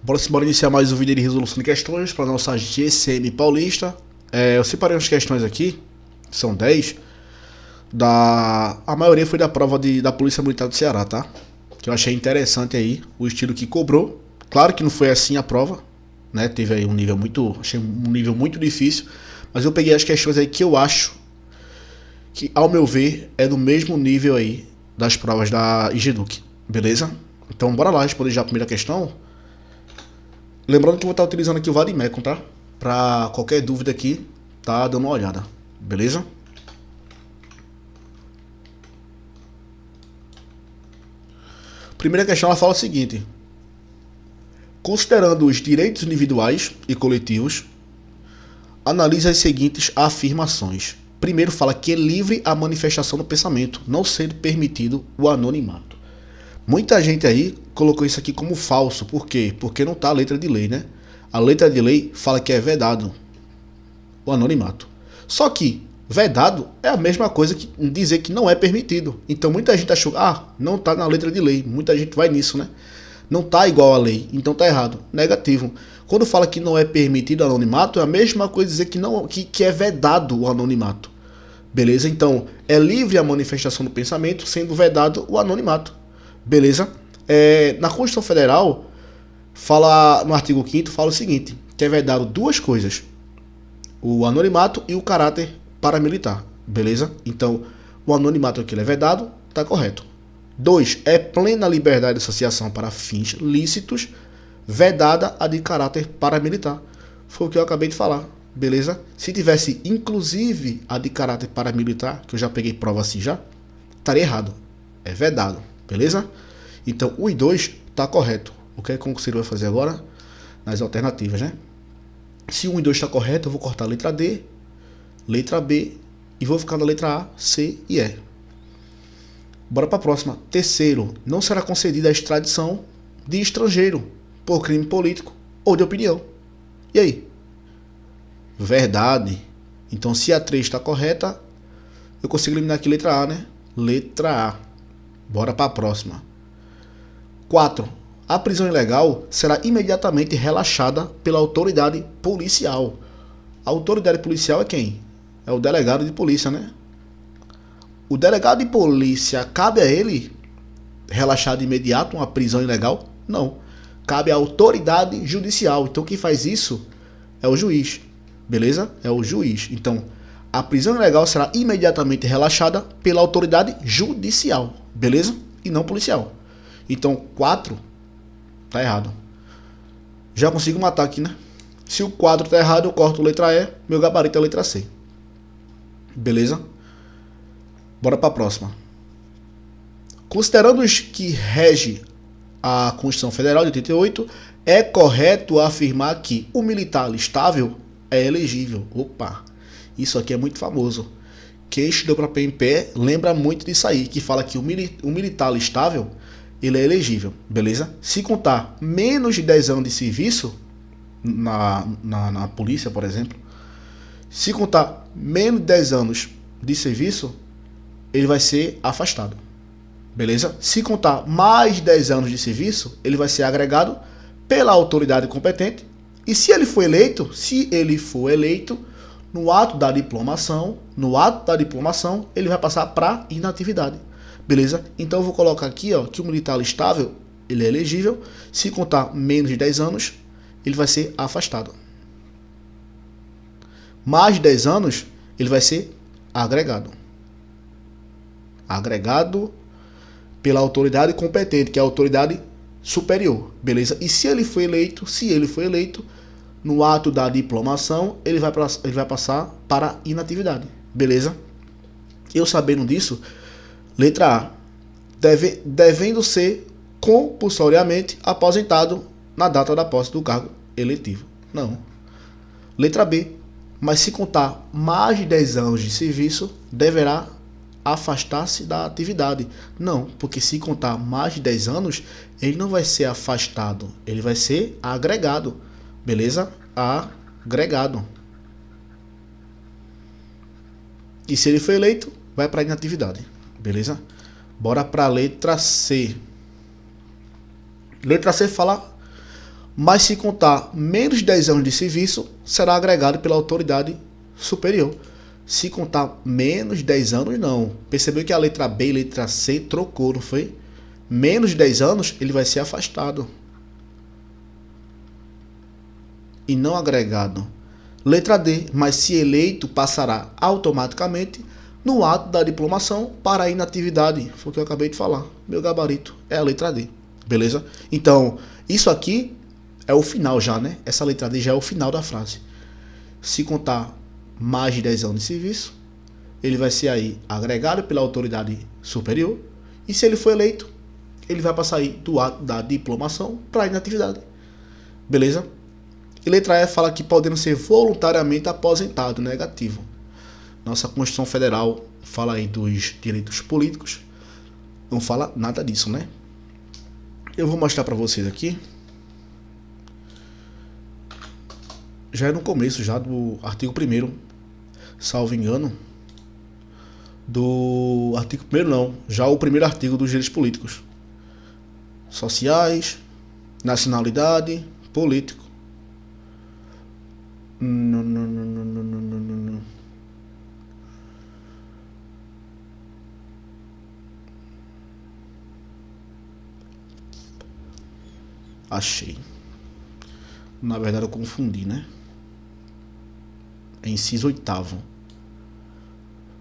Bora iniciar mais um vídeo de resolução de questões para a nossa GCM Paulista. Eu separei umas questões aqui, são 10. A maioria foi da prova da Polícia Militar do Ceará, tá? Que eu achei interessante aí, o estilo que cobrou. Claro que não foi assim a prova, né? Teve aí achei um nível muito difícil. Mas eu peguei as questões aí que eu acho que, ao meu ver, é do mesmo nível aí das provas da IGEDUC, beleza? Então bora lá responder já a primeira questão. Lembrando que eu vou estar utilizando aqui o Vademecum, tá? Pra qualquer dúvida aqui, tá dando uma olhada, beleza? Primeira questão, ela fala o seguinte: considerando os direitos individuais e coletivos, analise as seguintes afirmações. Primeiro fala que é livre a manifestação do pensamento, não sendo permitido o anonimato. Muita gente aí colocou isso aqui como falso. Por quê? Porque não está a letra de lei, né? A letra de lei fala que é vedado o anonimato. Só que vedado é a mesma coisa que dizer que não é permitido. Então muita gente achou, não está na letra de lei. Muita gente vai nisso, né? Não está igual à lei, então está errado. Negativo. Quando fala que não é permitido o anonimato, é a mesma coisa dizer que é vedado o anonimato. Beleza? Então, é livre a manifestação do pensamento, sendo vedado o anonimato. Beleza? Na Constituição Federal, fala no artigo 5º, fala o seguinte, que é vedado duas coisas: o anonimato e o caráter paramilitar. Beleza? Então, o anonimato aqui é vedado, está correto. 2. É plena liberdade de associação para fins lícitos, vedada a de caráter paramilitar. Foi o que eu acabei de falar. Beleza? Se tivesse inclusive a de caráter paramilitar, que eu já peguei prova assim já, estaria errado. É vedado. Beleza? Então, 1 e 2 está correto. O que é que o conselheiro vai fazer agora? Nas alternativas, né? Se 1 e 2 está correto, eu vou cortar a letra D, letra B e vou ficar na letra A, C e E. Bora para a próxima. Terceiro, não será concedida a extradição de estrangeiro por crime político ou de opinião. E aí? Verdade. Então, se a 3 está correta, eu consigo eliminar aqui letra A, né? Letra A. Bora para a próxima. 4. A prisão ilegal será imediatamente relaxada pela autoridade policial. A autoridade policial é quem? É o delegado de polícia, né? O delegado de polícia, cabe a ele relaxar de imediato uma prisão ilegal? Não. Cabe à autoridade judicial. Então quem faz isso é o juiz. Beleza? É o juiz. Então, a prisão ilegal será imediatamente relaxada pela autoridade judicial. Beleza? E não policial. Então, 4 tá errado. Já consigo matar aqui, né? Se o 4 tá errado, eu corto a letra E. Meu gabarito é a letra C. Beleza? Bora para a próxima. Considerando os que rege a Constituição Federal de 88, é correto afirmar que o militar alistável é elegível. Opa, isso aqui é muito famoso. Quem estudou para PMP lembra muito disso aí, que fala que o militar alistável, ele é elegível, beleza? Se contar menos de 10 anos de serviço na polícia, por exemplo, se contar menos de 10 anos de serviço, ele vai ser afastado. Beleza? Se contar mais de 10 anos de serviço, ele vai ser agregado pela autoridade competente. E se ele for eleito, no ato da diplomação, ele vai passar para inatividade. Beleza? Então eu vou colocar aqui, ó, que o militar alistável, ele é elegível. Se contar menos de 10 anos, ele vai ser afastado. Mais de 10 anos, ele vai ser agregado. Agregado pela autoridade competente, que é a autoridade superior, beleza? E se ele for eleito, no ato da diplomação, ele vai passar para inatividade, beleza? Eu sabendo disso, letra A, devendo ser compulsoriamente aposentado na data da posse do cargo eletivo. Não. Letra B, mas se contar mais de 10 anos de serviço, deverá afastar-se da atividade. Não, porque se contar mais de 10 anos, ele não vai ser afastado, ele vai ser agregado. Beleza? Agregado. E se ele for eleito, vai para inatividade. Beleza? Bora para a letra C. Letra C fala mas se contar menos de 10 anos de serviço, será agregado pela autoridade superior. Se contar menos de 10 anos, não. Percebeu que a letra B e a letra C trocou, não foi? Menos de 10 anos, ele vai ser afastado. E não agregado. Letra D, mas se eleito, passará automaticamente no ato da diplomação para a inatividade. Foi o que eu acabei de falar. Meu gabarito é a letra D. Beleza? Então, isso aqui é o final já, né? Essa letra D já é o final da frase. Se contar mais de 10 anos de serviço, ele vai ser aí agregado pela autoridade superior. E se ele for eleito, ele vai passar aí do ato da diplomação para a inatividade. Beleza? E letra E fala que podendo ser voluntariamente aposentado, negativo. Nossa Constituição Federal fala aí dos direitos políticos. Não fala nada disso, né? Eu vou mostrar para vocês aqui. Já é no começo já do artigo 1º, salvo engano. Do artigo 1º não, já o primeiro artigo dos direitos políticos. Sociais, nacionalidade, político. Não. Achei. Na verdade eu confundi, né? É inciso 8º.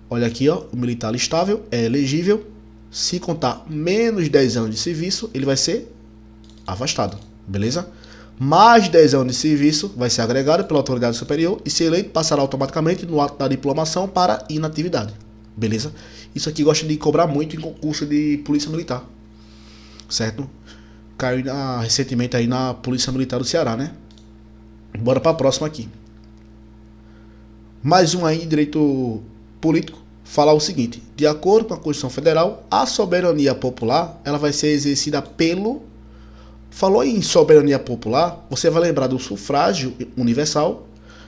Olha aqui, ó, o militar listável é elegível. Se contar menos de 10 anos de serviço, ele vai ser afastado, beleza? Mais de 10 anos de serviço vai ser agregado pela autoridade superior e se eleito passará automaticamente no ato da diplomação para inatividade, beleza? Isso aqui gosta de cobrar muito em concurso de polícia militar, certo? Caiu recentemente aí na Polícia Militar do Ceará, né? Bora para a próxima aqui. Mais um aí de direito político. Fala o seguinte: de acordo com a Constituição Federal, a soberania popular ela vai ser exercida pelo... Falou em soberania popular, você vai lembrar do sufrágio universal,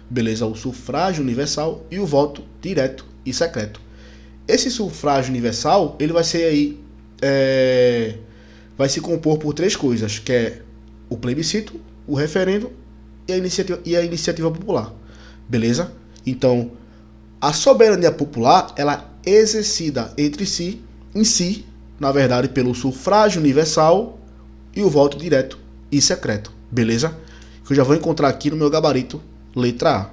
beleza? O sufrágio universal e o voto direto e secreto. Esse sufrágio universal, ele vai ser aí... vai se compor por 3 coisas, que é o plebiscito, o referendo e a iniciativa popular, beleza? Então, a soberania popular, ela é exercida em si, na verdade, pelo sufrágio universal e o voto direto e secreto, beleza? Que eu já vou encontrar aqui no meu gabarito, letra A.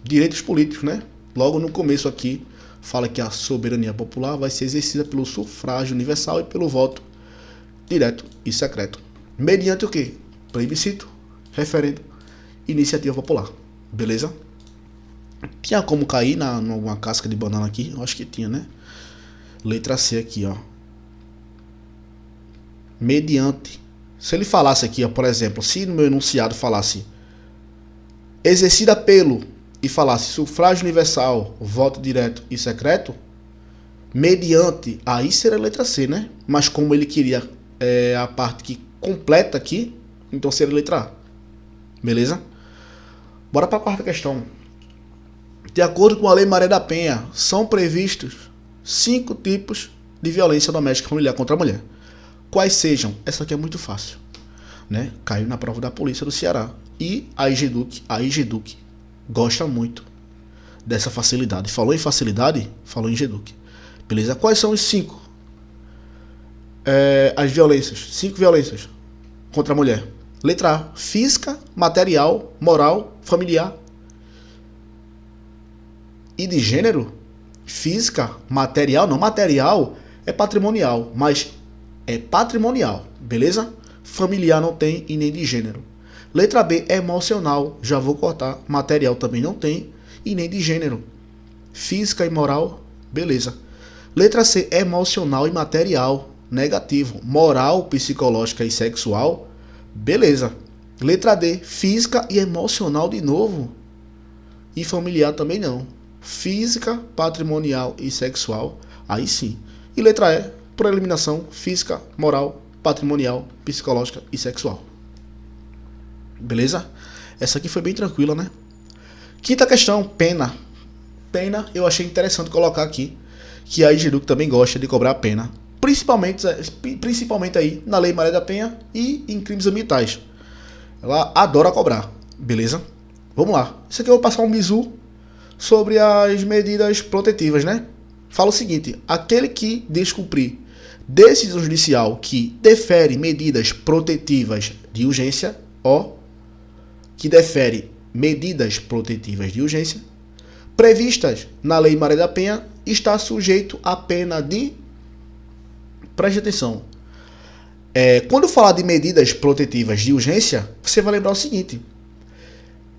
Direitos políticos, né? Logo no começo aqui, fala que a soberania popular vai ser exercida pelo sufrágio universal e pelo voto direto e secreto. Mediante o quê? Plebiscito, referendo, iniciativa popular, beleza? Tinha como cair numa casca de banana aqui? Eu acho que tinha, né? Letra C aqui, ó. Mediante. Se ele falasse aqui, ó, por exemplo, se no meu enunciado falasse exercida pelo e falasse sufrágio universal, voto direto e secreto, mediante, aí seria a letra C, né? Mas como ele queria a parte que completa aqui, então seria a letra A. Beleza? Bora para a quarta questão. De acordo com a Lei Maria da Penha, são previstos 5 tipos de violência doméstica familiar contra a mulher. Quais sejam? Essa aqui é muito fácil, né? Caiu na prova da Polícia do Ceará. E a IGEDUC gosta muito dessa facilidade. Falou em facilidade? Falou em IGEDUC. Beleza? Quais são os 5? As violências. 5 violências contra a mulher. Letra A: física, material, moral, familiar. E de gênero? Física, material, não, material é patrimonial, mas é patrimonial, beleza? Familiar não tem e nem de gênero. Letra B: emocional, já vou cortar. Material também não tem e nem de gênero. Física e moral, beleza. Letra C: emocional e material, negativo. Moral, psicológica e sexual, beleza. Letra D: física e emocional de novo. E familiar também não. Física, patrimonial e sexual, aí sim. E letra E: por eliminação, física, moral, patrimonial, psicológica e sexual. Beleza? Essa aqui foi bem tranquila, né? Quinta questão: pena. Pena eu achei interessante colocar aqui, que a IGEDUC também gosta de cobrar pena. Principalmente aí na Lei Maria da Penha e em crimes ambientais. Ela adora cobrar, beleza? Vamos lá. Isso aqui eu vou passar um bizu sobre as medidas protetivas, né? Fala o seguinte: aquele que descumprir decisão judicial que defere medidas protetivas de urgência, que defere medidas protetivas de urgência previstas na Lei Maria da Penha, está sujeito à pena de... Preste atenção. Quando falar de medidas protetivas de urgência, você vai lembrar o seguinte: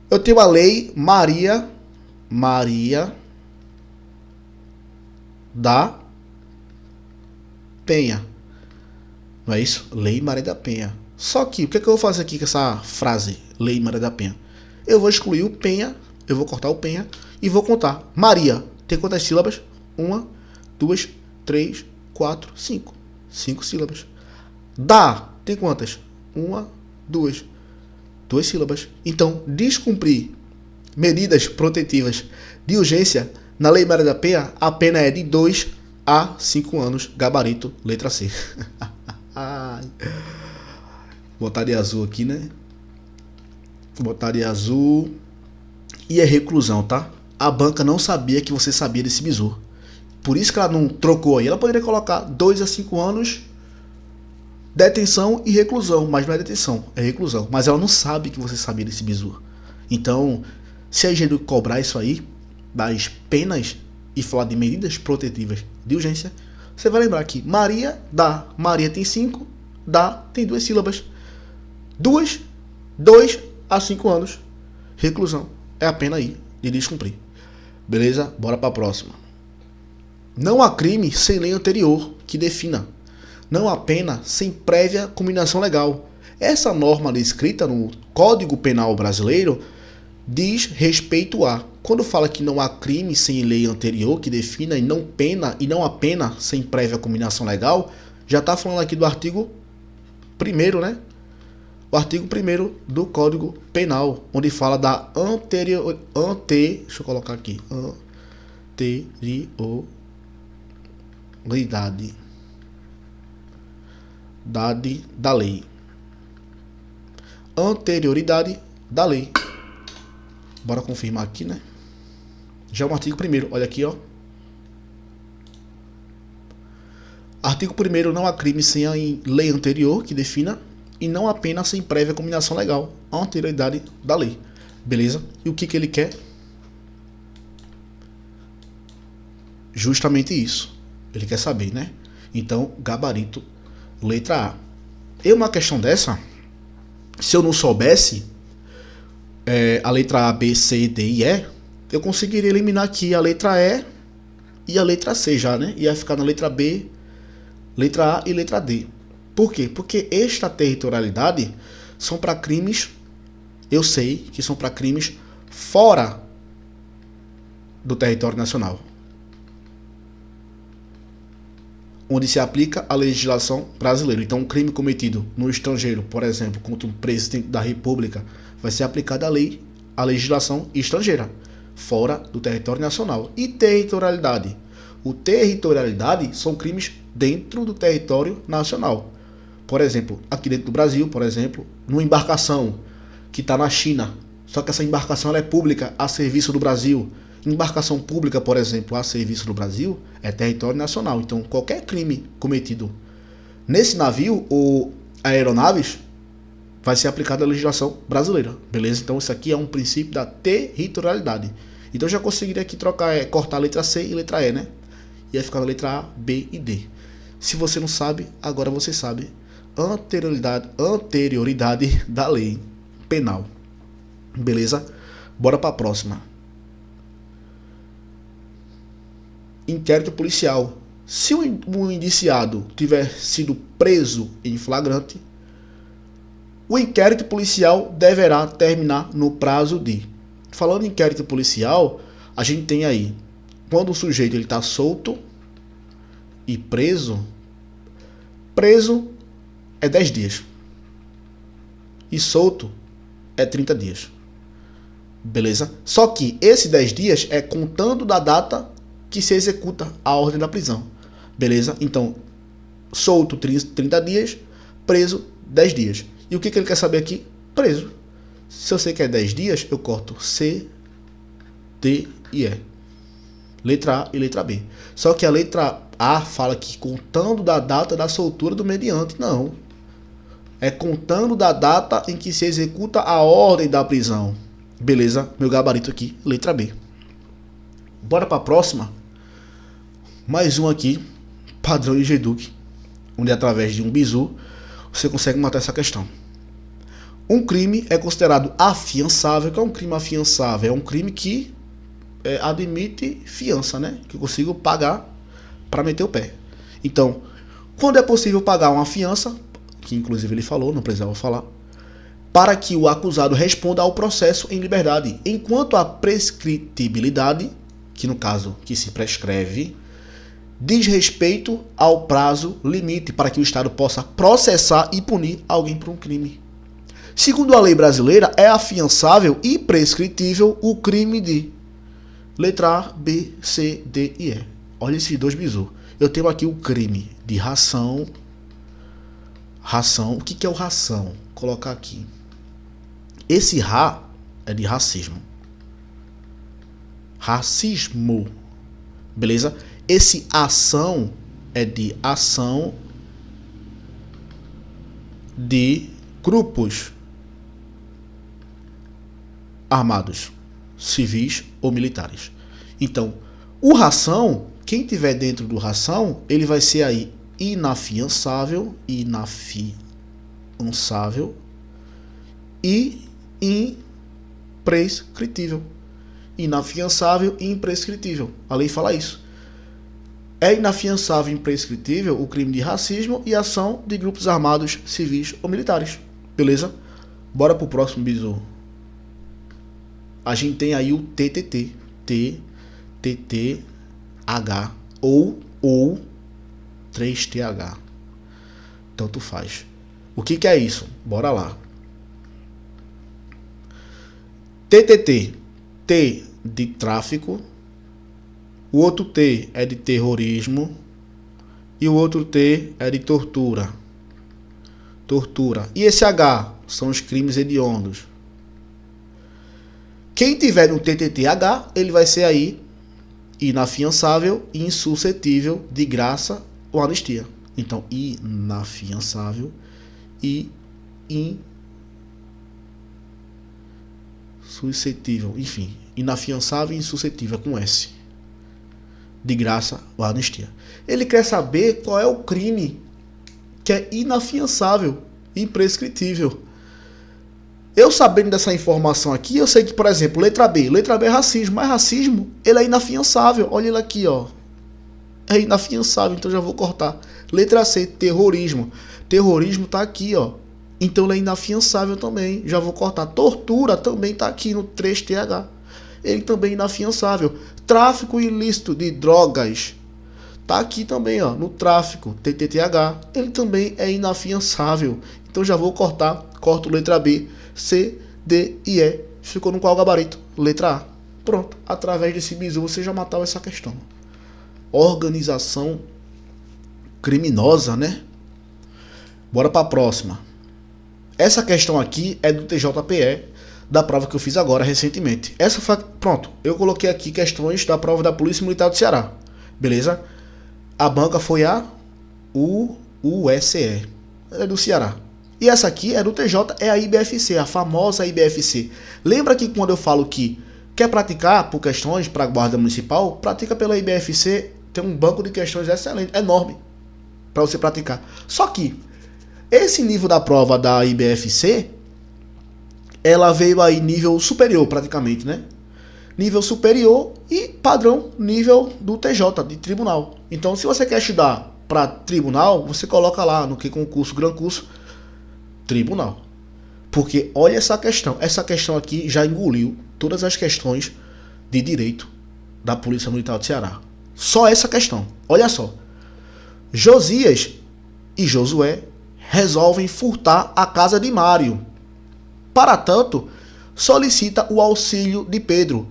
eu tenho a Lei Maria da Penha. Não é isso? Lei Maria da Penha. Só que, o que é que eu vou fazer aqui com essa frase, Lei Maria da Penha? Eu vou excluir o Penha, eu vou cortar o Penha e vou contar. Maria tem quantas sílabas? 1, 2, 3, 4, 5. 5 sílabas. Da tem quantas? 1, 2. 2 sílabas. Então, descumprir medidas protetivas de urgência na Lei Maria da Penha, a pena é de 2 a 5 anos. Gabarito, letra C. Botar de azul aqui, né? Botar de azul. E é reclusão, tá? A banca não sabia que você sabia desse bizu. Por isso que ela não trocou aí. Ela poderia colocar 2 a 5 anos, detenção e reclusão. Mas não é detenção, é reclusão. Mas ela não sabe que você sabia desse bizu. Então, se a gente cobrar isso aí, das penas, e falar de medidas protetivas de urgência, você vai lembrar que Maria dá. Maria tem 5, dá tem 2 sílabas. 2 a 5 anos. Reclusão é a pena aí de descumprir. Beleza? Bora para a próxima. Não há crime sem lei anterior que defina. Não há pena sem prévia combinação legal. Essa norma descrita no Código Penal brasileiro diz respeito a... Quando fala que não há crime sem lei anterior que defina e não há pena sem prévia combinação legal, já está falando aqui do artigo 1º, né? O artigo 1º do Código Penal, onde fala da deixa eu colocar aqui. Anterioridade da lei. Anterioridade da lei. Bora confirmar aqui, né? Já é o artigo 1º, olha aqui, ó. Artigo 1º, não há crime sem a lei anterior que defina e não há pena sem prévia combinação legal. Anterioridade da lei. Beleza? E o que ele quer? Justamente isso. Ele quer saber, né? Então, gabarito, letra A. E uma questão dessa, se eu não soubesse a letra A, B, C, D e E, eu conseguiria eliminar aqui a letra E e a letra C já, né? Ia ficar na letra B, letra A e letra D. Por quê? Porque extraterritorialidade são para crimes, eu sei que são para crimes fora do território nacional, onde se aplica a legislação brasileira. Então, um crime cometido no estrangeiro, por exemplo, contra um presidente da República, vai ser aplicada a legislação estrangeira, fora do território nacional. E territorialidade? O territorialidade são crimes dentro do território nacional. Por exemplo, aqui dentro do Brasil, por exemplo, numa embarcação que está na China, só que essa embarcação ela é pública a serviço do Brasil. Embarcação pública, por exemplo, a serviço do Brasil, é território nacional. Então, qualquer crime cometido nesse navio ou aeronaves vai ser aplicada a legislação brasileira, beleza? Então, isso aqui é um princípio da territorialidade. Então, eu já conseguiria aqui cortar a letra C e a letra E, né? E aí ficar na letra A, B e D. Se você não sabe, agora você sabe. Anterioridade da lei penal. Beleza? Bora para a próxima. Inquérito policial. Se o indiciado tiver sido preso em flagrante, o inquérito policial deverá terminar no prazo de... Falando em inquérito policial, a gente tem aí, quando o sujeito está solto e preso é 10 dias. E solto é 30 dias. Beleza? Só que esse 10 dias é contando da data que se executa a ordem da prisão. Beleza? Então, solto 30 dias, preso 10 dias. E o que ele quer saber aqui? preso. Se eu sei que é 10 dias, eu corto C, D e E. Letra A e letra B. Só que a letra A fala que contando da data da soltura do mediante. Não. É contando da data em que se executa a ordem da prisão. Beleza? Meu gabarito aqui, letra B. Bora para a próxima. Mais um aqui, padrão de G-Duc, onde através de um bizu você consegue matar essa questão. Um crime é considerado afiançável. Que é um crime afiançável? É um crime que admite fiança, né? Que eu consigo pagar para meter o pé. Então, quando é possível pagar uma fiança, que inclusive ele falou, não precisava falar, para que o acusado responda ao processo em liberdade, enquanto a prescritibilidade, que no caso que se prescreve, diz respeito ao prazo limite para que o Estado possa processar e punir alguém por um crime. Segundo a lei brasileira, é afiançável e prescritível o crime de letra A, B, C, D e E. Olha esses dois bizus. Eu tenho aqui o crime de ração. Ração. O que é o ração? Vou colocar aqui. Esse ra é de racismo. Racismo. Beleza? Esse ação é de ação de grupos armados, civis ou militares. Então, o ração, quem tiver dentro do ração, ele vai ser aí inafiançável e imprescritível. Inafiançável e imprescritível. A lei fala isso. É inafiançável e imprescritível o crime de racismo e ação de grupos armados, civis ou militares. Beleza? Bora pro próximo bizu. A gente tem aí o TTT. TTTH ou 3TH. Tanto faz. O que é isso? Bora lá. TTT. T de tráfico. O outro T é de terrorismo. E o outro T é de tortura. E esse H são os crimes hediondos. Quem tiver no TTTH, ele vai ser aí inafiançável e insuscetível de graça ou anistia. Então, inafiançável e insuscetível. Enfim, inafiançável e insuscetível com S. De graça ou anistia. Ele quer saber qual é o crime que é inafiançável e imprescritível. Eu sabendo dessa informação aqui, eu sei que, por exemplo, letra B é racismo, mas racismo, ele é inafiançável. Olha ele aqui, ó. É inafiançável, então já vou cortar. Letra C, terrorismo. Terrorismo tá aqui, ó. Então ele é inafiançável também, já vou cortar. Tortura também tá aqui no 3TH. Ele também é inafiançável. Tráfico ilícito de drogas tá aqui também, ó, no tráfico, TTTH. Ele também é inafiançável. Então já vou cortar, corto letra B, C, D e E. Ficou no qual gabarito? Letra A. Pronto, através desse bizu você já matava essa questão. Organização criminosa, né? Bora para a próxima. Essa questão aqui é do TJPE, da prova que eu fiz agora recentemente. Essa foi, pronto, eu coloquei aqui questões da prova da Polícia Militar do Ceará. Beleza? A banca foi a USE, é do Ceará. E essa aqui é do TJ, é a IBFC, a famosa IBFC. Lembra que quando eu falo que quer praticar por questões para a Guarda Municipal, pratica pela IBFC, tem um banco de questões excelente, enorme, para você praticar. Só que esse nível da prova da IBFC, ela veio aí nível superior praticamente, né? Nível superior e padrão nível do TJ, de tribunal. Então, se você quer estudar para tribunal, você coloca lá no que concurso, gran curso, tribunal. Porque olha essa questão aqui já engoliu todas as questões de direito da Polícia Militar do Ceará. Só essa questão, olha só. Josias e Josué resolvem furtar a casa de Mário. Para tanto, solicita o auxílio de Pedro.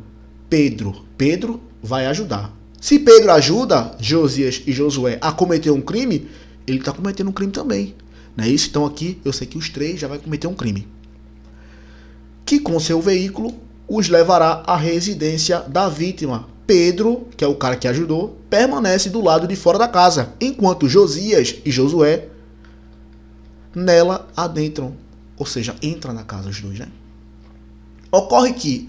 Pedro vai ajudar. Se Pedro ajuda Josias e Josué a cometer um crime, ele está cometendo um crime também. Não é isso? Então aqui eu sei que os três já vão cometer um crime. que com seu veículo os levará à residência da vítima. Pedro, que é o cara que ajudou, permanece do lado de fora da casa, enquanto Josias e Josué nela adentram, ou seja, entra na casa os dois, né? Ocorre que,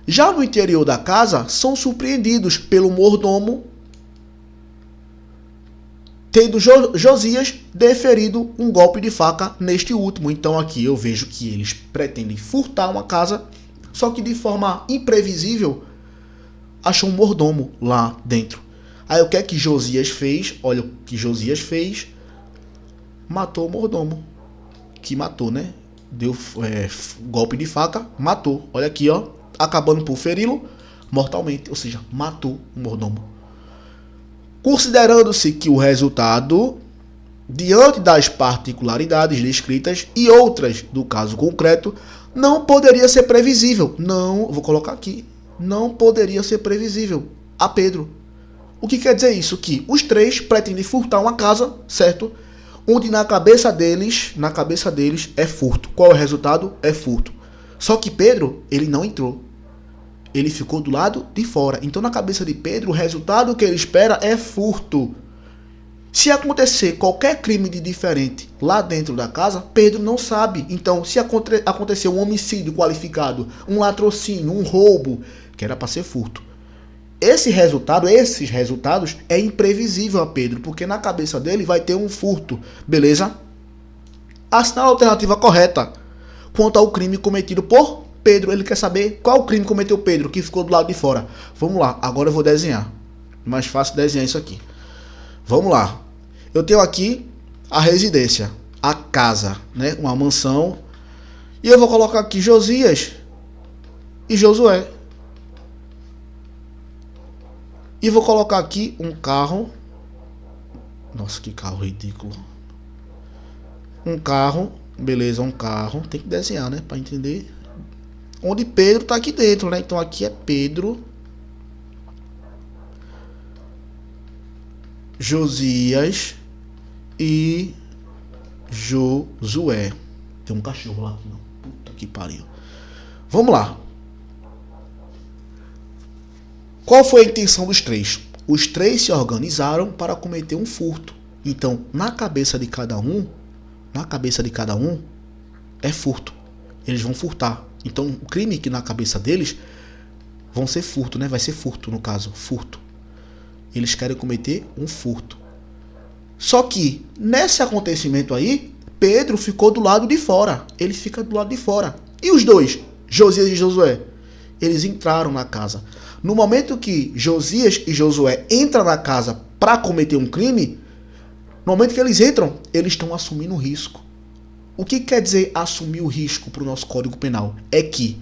já no interior da casa, são surpreendidos pelo mordomo, tendo Josias deferido um golpe de faca neste último. Então aqui eu vejo que eles pretendem furtar uma casa, só que de forma imprevisível, achou um mordomo lá dentro. Aí o que é que Josias fez? Olha o que Josias fez. Matou o mordomo. Que matou, né? Deu golpe de faca, matou. Olha aqui, ó. Acabando por feri-lo mortalmente. Ou seja, matou o mordomo. Considerando-se que o resultado, diante das particularidades descritas e outras do caso concreto, não poderia ser previsível. Não, vou colocar aqui. Não poderia ser previsível a Pedro. O que quer dizer isso? Que os três pretendem furtar uma casa, certo? Onde na cabeça deles é furto. Qual é o resultado? É furto. Só que Pedro, ele não entrou. Ele ficou do lado de fora. Então na cabeça de Pedro, o resultado que ele espera é furto. Se acontecer qualquer crime de diferente lá dentro da casa, Pedro não sabe. Então, se acontecer um homicídio qualificado, um latrocínio, um roubo, que era para ser furto, esses resultados é imprevisível a Pedro, porque na cabeça dele vai ter um furto, beleza? Assinala a alternativa correta quanto ao crime cometido por Pedro. Ele quer saber qual crime cometeu Pedro, que ficou do lado de fora. Vamos lá, agora eu vou desenhar. Mais fácil desenhar isso aqui. Vamos lá. Eu tenho aqui a residência, a casa, né? Uma mansão. E eu vou colocar aqui Josias e Josué. E vou colocar aqui um carro. Nossa, que carro ridículo. Um carro, beleza, um carro. Tem que desenhar, né? Pra entender. Onde Pedro tá aqui dentro, né? Então aqui é Pedro, Josias e Josué. Tem um cachorro lá aqui, não. Puta que pariu. Vamos lá. Qual foi a intenção dos três? Os três se organizaram para cometer um furto. Então, na cabeça de cada um é furto. Eles vão furtar. Então, o crime que na cabeça deles vão ser furto, né? Vai ser furto, no caso, furto. Eles querem cometer um furto. Só que, nesse acontecimento aí, Pedro ficou do lado de fora. Ele fica do lado de fora. E os dois, Josias e Josué? Eles entraram na casa. No momento que Josias e Josué entram na casa para cometer um crime, no momento que eles entram, eles estão assumindo risco. O que quer dizer assumir o risco para o nosso Código Penal? É que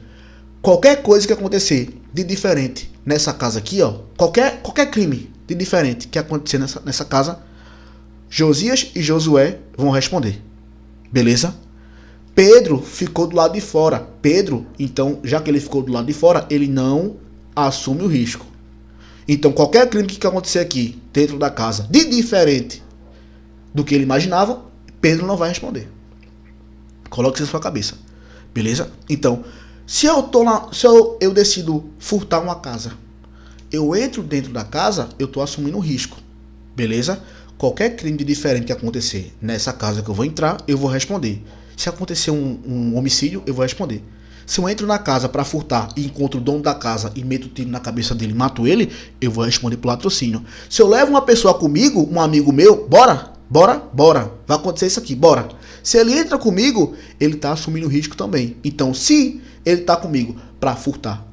qualquer coisa que acontecer de diferente nessa casa aqui, ó, qualquer crime de diferente que acontecer nessa casa, Josias e Josué vão responder. Beleza? Pedro ficou do lado de fora. Pedro, então, já que ele ficou do lado de fora, ele não assume o risco. Então, qualquer crime que acontecer aqui dentro da casa de diferente do que ele imaginava, Pedro não vai responder. Coloque isso na sua cabeça. Beleza? Então, se eu decido furtar uma casa, eu entro dentro da casa, eu estou assumindo o risco. Beleza? Qualquer crime de diferente que acontecer nessa casa que eu vou entrar, eu vou responder. Se acontecer um homicídio, eu vou responder. Se eu entro na casa para furtar e encontro o dono da casa e meto o tiro na cabeça dele e mato ele, eu vou responder por latrocínio. Se eu levo uma pessoa comigo, um amigo meu, bora. Vai acontecer isso aqui, bora. Se ele entra comigo, ele tá assumindo o risco também. Então, se ele tá comigo para furtar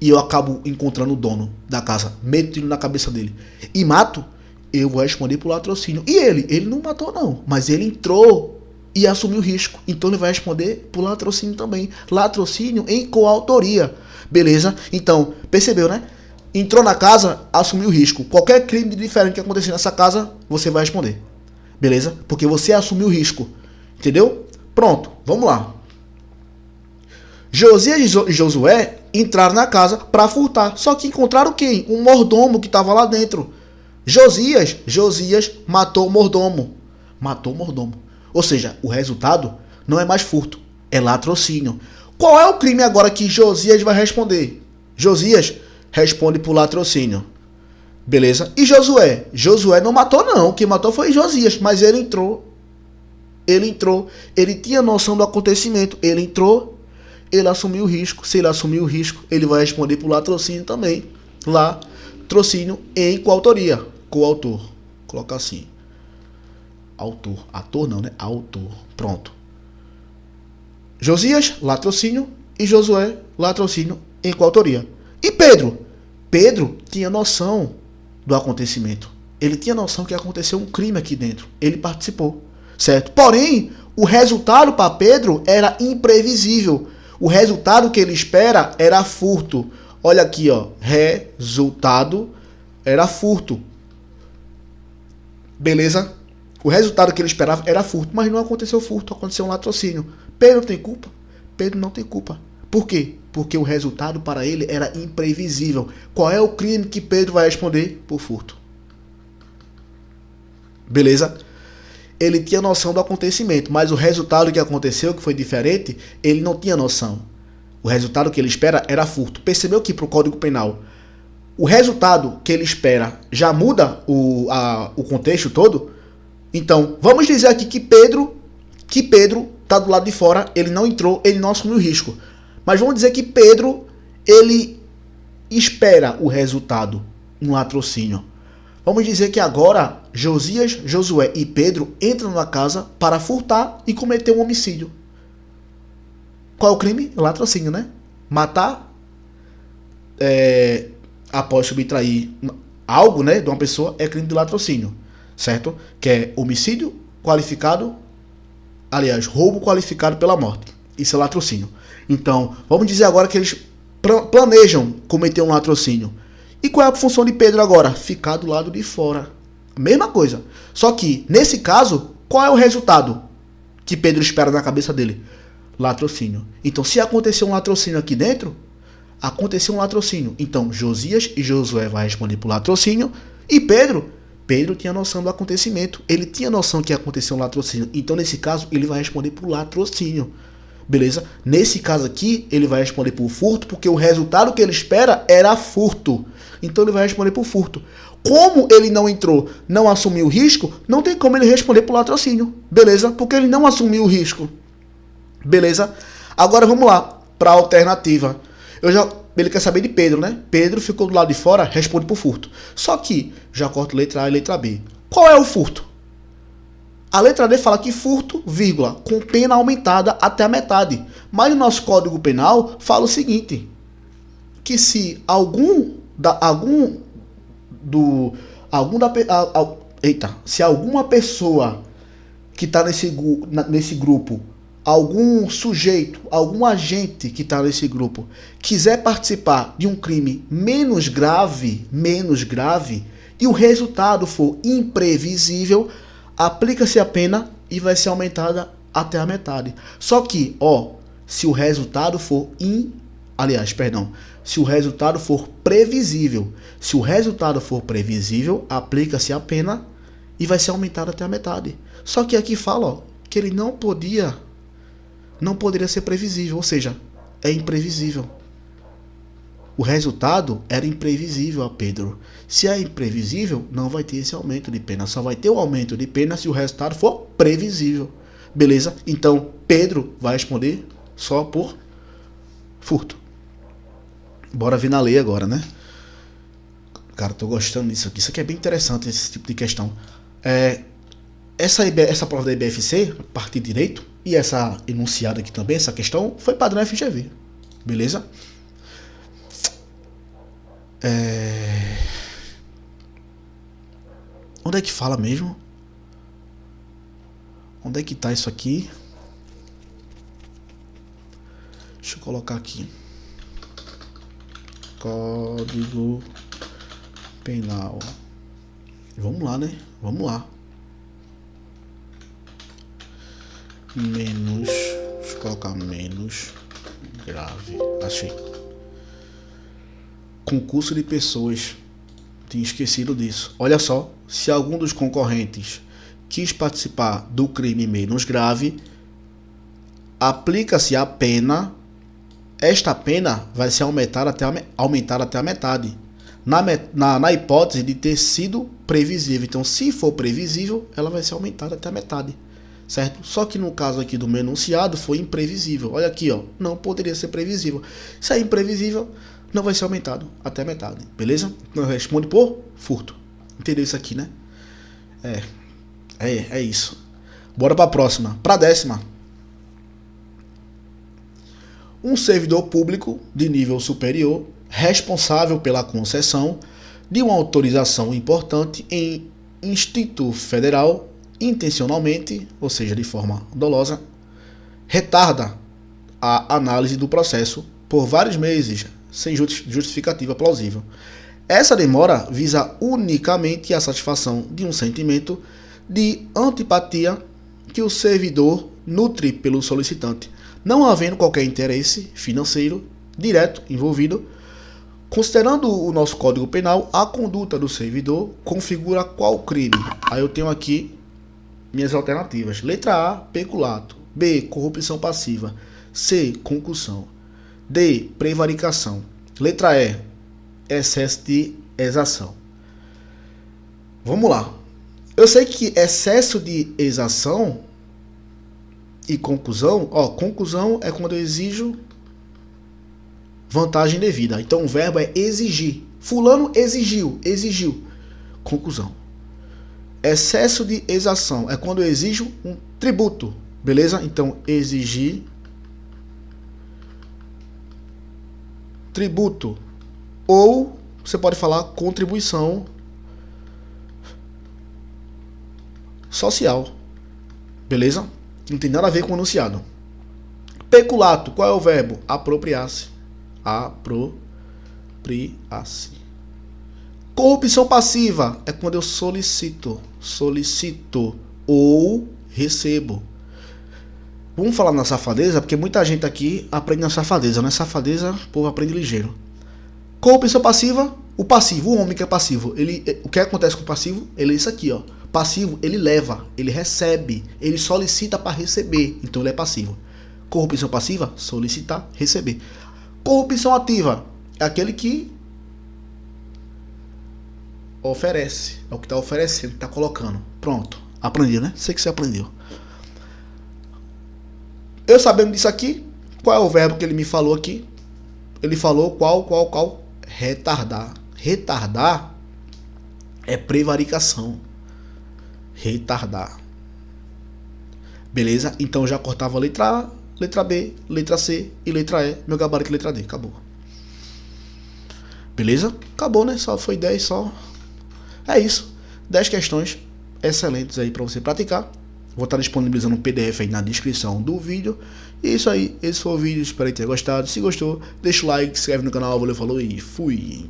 e eu acabo encontrando o dono da casa, meto o tiro na cabeça dele e mato, eu vou responder por latrocínio. E ele não matou não, mas ele entrou e assumiu o risco. Então ele vai responder por latrocínio também. Latrocínio em coautoria. Beleza? Então, percebeu, né? Entrou na casa, assumiu o risco. Qualquer crime diferente que acontecer nessa casa, você vai responder. Beleza? Porque você assumiu o risco. Entendeu? Pronto, vamos lá. Josias e Josué entraram na casa para furtar. Só que encontraram quem? Um mordomo que estava lá dentro. Josias matou o mordomo. Ou seja, o resultado não é mais furto, é latrocínio. Qual é o crime agora que Josias vai responder? Josias responde por latrocínio. Beleza? E Josué? Josué não matou não. Quem matou foi Josias. Mas ele entrou. Ele tinha noção do acontecimento. Ele entrou. Ele assumiu o risco. Se ele assumiu o risco, ele vai responder por latrocínio também. Latrocínio em coautoria. Coautor. Coloca assim. Autor. Ator não, né? Autor. Pronto. Josias, latrocínio. E Josué, latrocínio em coautoria. E Pedro? Pedro tinha noção do acontecimento. Ele tinha noção que aconteceu um crime aqui dentro. Ele participou. Certo? Porém, o resultado para Pedro era imprevisível. O resultado que ele espera era furto. Olha aqui, ó. Resultado era furto. Beleza? O resultado que ele esperava era furto. Mas não aconteceu furto, aconteceu um latrocínio. Pedro tem culpa? Pedro não tem culpa. Por quê? Porque o resultado para ele era imprevisível. Qual é o crime que Pedro vai responder? Por furto. Beleza? Ele tinha noção do acontecimento, mas o resultado que aconteceu, que foi diferente, ele não tinha noção. O resultado que ele espera era furto. Percebeu que para o Código Penal, o resultado que ele espera já muda o contexto todo? Então, vamos dizer aqui que Pedro está do lado de fora, ele não entrou, ele não assumiu o risco. Mas vamos dizer que Pedro, ele espera o resultado, um latrocínio. Vamos dizer que agora Josias, Josué e Pedro entram na casa para furtar e cometer um homicídio. Qual é o crime? Latrocínio, né? Matar após subtrair algo, né, de uma pessoa é crime de latrocínio, certo? Que é homicídio qualificado, aliás, roubo qualificado pela morte. Isso é latrocínio. Então, vamos dizer agora que eles planejam cometer um latrocínio. E qual é a função de Pedro agora? Ficar do lado de fora. Mesma coisa. Só que, nesse caso, qual é o resultado que Pedro espera na cabeça dele? Latrocínio. Então, se acontecer um latrocínio aqui dentro, aconteceu um latrocínio. Então, Josias e Josué vai responder por latrocínio. E Pedro tinha noção do acontecimento. Ele tinha noção que ia acontecer um latrocínio. Então, nesse caso, ele vai responder por latrocínio. Beleza? Nesse caso aqui, ele vai responder por furto, porque o resultado que ele espera era furto. Então ele vai responder por furto. Como ele não entrou, não assumiu o risco, não tem como ele responder por latrocínio. Beleza? Porque ele não assumiu o risco. Beleza? Agora vamos lá para a alternativa. Ele quer saber de Pedro, né? Pedro ficou do lado de fora, responde por furto. Só que já corto letra A e letra B. Qual é o furto? A letra D fala que furto, vírgula, com pena aumentada até a metade. Mas o nosso Código Penal fala o seguinte, que se se alguma pessoa que está nesse grupo, algum sujeito, algum agente que está nesse grupo, quiser participar de um crime menos grave, e o resultado for imprevisível, aplica-se a pena e vai ser aumentada até a metade. Só que, se o resultado for se o resultado for previsível. Se o resultado for previsível, aplica-se a pena e vai ser aumentada até a metade. Só que aqui fala, que ele não poderia ser previsível, ou seja, é imprevisível. O resultado era imprevisível a Pedro. Se é imprevisível, não vai ter esse aumento de pena. Só vai ter o aumento de pena se o resultado for previsível. Beleza? Então, Pedro vai responder só por furto. Bora ver na lei agora, né? Cara, tô gostando disso aqui. Isso aqui é bem interessante, esse tipo de questão. Essa prova da IBFC, parte de direito, e essa enunciada aqui também, essa questão, foi padrão FGV. Beleza? Onde é que fala mesmo? Onde é que tá isso aqui? Deixa eu colocar aqui. Código Penal. Vamos lá, né? Vamos lá. Deixa eu colocar menos grave. Achei. Concurso de pessoas. Tinha esquecido disso. Olha só, se algum dos concorrentes quis participar do crime menos grave, aplica-se a pena esta pena vai ser aumentada até a metade. Na hipótese de ter sido previsível. Então, se for previsível, ela vai ser aumentada até a metade. Certo? Só que no caso aqui do meu enunciado foi imprevisível. Olha aqui, ó, não poderia ser previsível. Se é imprevisível, não vai ser aumentado até a metade. Beleza? Então, responde por furto. Entendeu isso aqui, né? É isso. Bora para a próxima. Para a 10ª. Um servidor público de nível superior responsável pela concessão de uma autorização importante em Instituto Federal intencionalmente, ou seja, de forma dolosa, retarda a análise do processo por vários meses, sem justificativa plausível. Essa demora visa unicamente a satisfação de um sentimento de antipatia que o servidor nutre pelo solicitante, não havendo qualquer interesse financeiro direto envolvido. Considerando o nosso Código Penal, a conduta do servidor configura qual crime? Aí eu tenho aqui minhas alternativas. Letra A, peculato. B, corrupção passiva. C, concussão. D, prevaricação. Letra E, excesso de exação. Vamos lá. Eu sei que excesso de exação e conclusão, conclusão é quando eu exijo vantagem devida. Então o verbo é exigir. Fulano exigiu. Conclusão. Excesso de exação é quando eu exijo um tributo. Beleza? Então exigir tributo. Ou você pode falar contribuição social. Beleza? Não tem nada a ver com o enunciado. Peculato, qual é o verbo? Apropriar-se. Apropriar-se. Corrupção passiva é quando eu solicito ou recebo. Vamos falar na safadeza, porque muita gente aqui aprende na safadeza, né? Safadeza, o povo aprende ligeiro. Corrupção passiva, o passivo, o homem que é passivo, o que acontece com o passivo? Ele é isso aqui, ó. Passivo, ele leva, ele recebe, ele solicita para receber, então ele é passivo. Corrupção passiva, solicitar, receber. Corrupção ativa é aquele que oferece, é o que está oferecendo, está colocando. Pronto, aprendi, né? Sei que você aprendeu. Eu sabendo disso aqui, qual é o verbo que ele me falou aqui? Ele falou qual? Retardar. Retardar é prevaricação. Retardar. Beleza? Então eu já cortava a letra A, letra B, letra C e letra E. Meu gabarito letra D. Acabou. Beleza? Acabou, né? Só foi 10 só. É isso. 10 questões excelentes aí para você praticar. Vou estar disponibilizando um PDF aí na descrição do vídeo. E é isso aí. Esse foi o vídeo. Espero que tenha gostado. Se gostou, deixa o like, se inscreve no canal. Valeu, falou e fui.